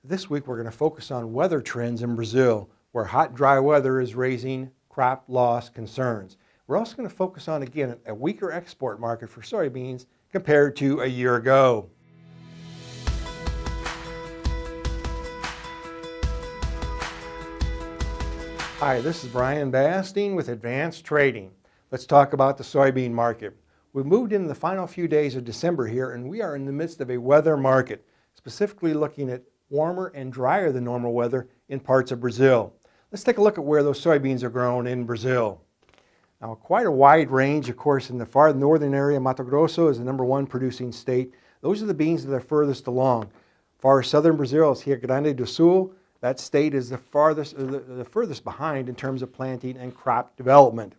This week we're going to focus on weather trends in Brazil, where hot, dry weather is raising crop loss concerns. We're also going to focus on, again, a weaker export market for soybeans compared to a year ago. Hi, this is Brian Basting with Advanced Trading. Let's talk about the soybean market. We've moved into the final few days of December here, and we are in the midst of a weather market, specifically looking at warmer and drier than normal weather in parts of Brazil. Let's take a look at where those soybeans are grown in Brazil. Now, quite a wide range, of course. In the far northern area, Mato Grosso is the #1 producing state. Those are the beans that are furthest along. Far southern Brazil is Rio Grande do Sul. That state is the furthest behind in terms of planting and crop development.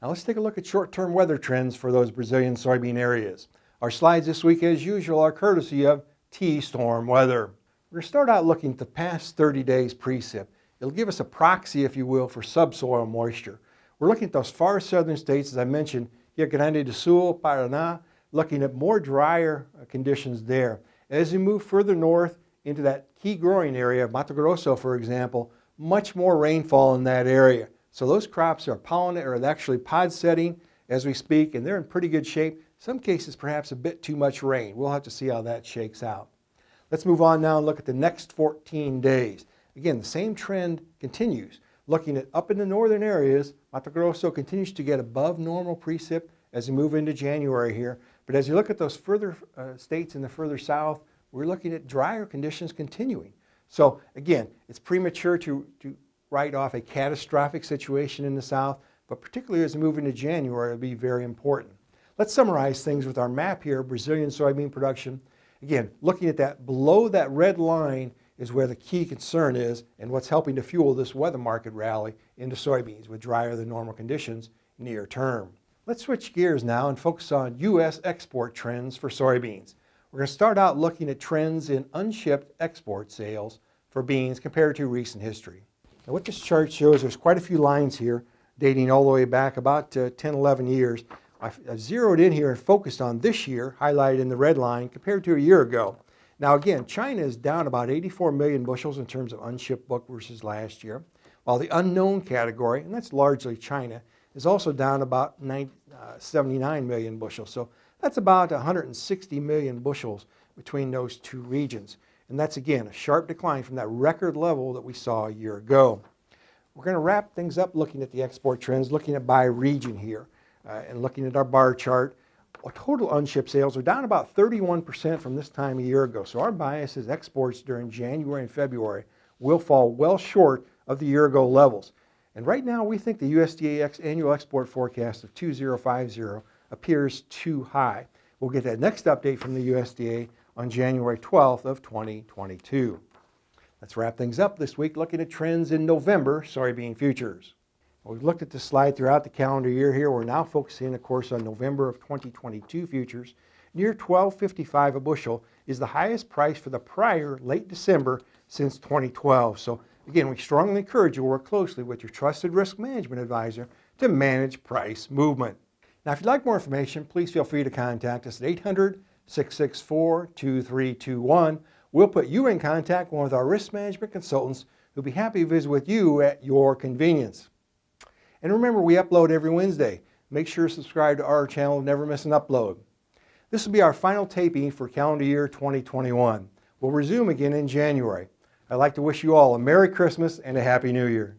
Now let's take a look at short-term weather trends for those Brazilian soybean areas. Our slides this week, as usual, are courtesy of T-Storm Weather. We're going to start out looking at the past 30 days precip. It'll give us a proxy, if you will, for subsoil moisture. We're looking at those far southern states, as I mentioned, Rio Grande do Sul, Paraná, looking at more drier conditions there. As we move further north into that key growing area of Mato Grosso, for example, much more rainfall in that area. So those crops are actually pod setting as we speak, and they're in pretty good shape. In some cases, perhaps a bit too much rain. We'll have to see how that shakes out. Let's move on now and look at the next 14 days. Again, the same trend continues. Looking at up in the northern areas, Mato Grosso continues to get above normal precip as we move into January here. But as you look at those further states in the further south, we're looking at drier conditions continuing. So again, it's premature to write off a catastrophic situation in the south, but particularly as we move into January, it'll be very important. Let's summarize things with our map here, Brazilian soybean production. Again, looking at that, below that red line is where the key concern is and what's helping to fuel this weather market rally into soybeans with drier than normal conditions near term. Let's switch gears now and focus on U.S. export trends for soybeans. We're going to start out looking at trends in unshipped export sales for beans compared to recent history. Now what this chart shows, there's quite a few lines here dating all the way back about 10, 11 years. I've zeroed in here and focused on this year, highlighted in the red line, compared to a year ago. Now again, China is down about 84 million bushels in terms of unshipped book versus last year, while the unknown category, and that's largely China, is also down about 79 million bushels. So that's about 160 million bushels between those two regions. And that's, again, a sharp decline from that record level that we saw a year ago. We're going to wrap things up looking at the export trends, looking at by region here, and looking at our bar chart. Our total unshipped sales are down about 31% from this time a year ago. So our bias is exports during January and February will fall well short of the year ago levels. And right now we think the USDA annual export forecast of 2050 appears too high. We'll get that next update from the USDA on January 12th of 2022. Let's wrap things up this week looking at trends in November soybean futures. We've looked at this slide throughout the calendar year here. We're now focusing, of course, on November of 2022 futures. Near $12.55 a bushel is the highest price for the prior late December since 2012. So again, we strongly encourage you to work closely with your trusted risk management advisor to manage price movement. Now, if you'd like more information, please feel free to contact us at 800-664-2321. We'll put you in contact with one of our risk management consultants who'll be happy to visit with you at your convenience. And remember, we upload every Wednesday. Make sure to subscribe to our channel and never miss an upload. This will be our final taping for calendar year 2021. We'll resume again in January. I'd like to wish you all a Merry Christmas and a Happy New Year.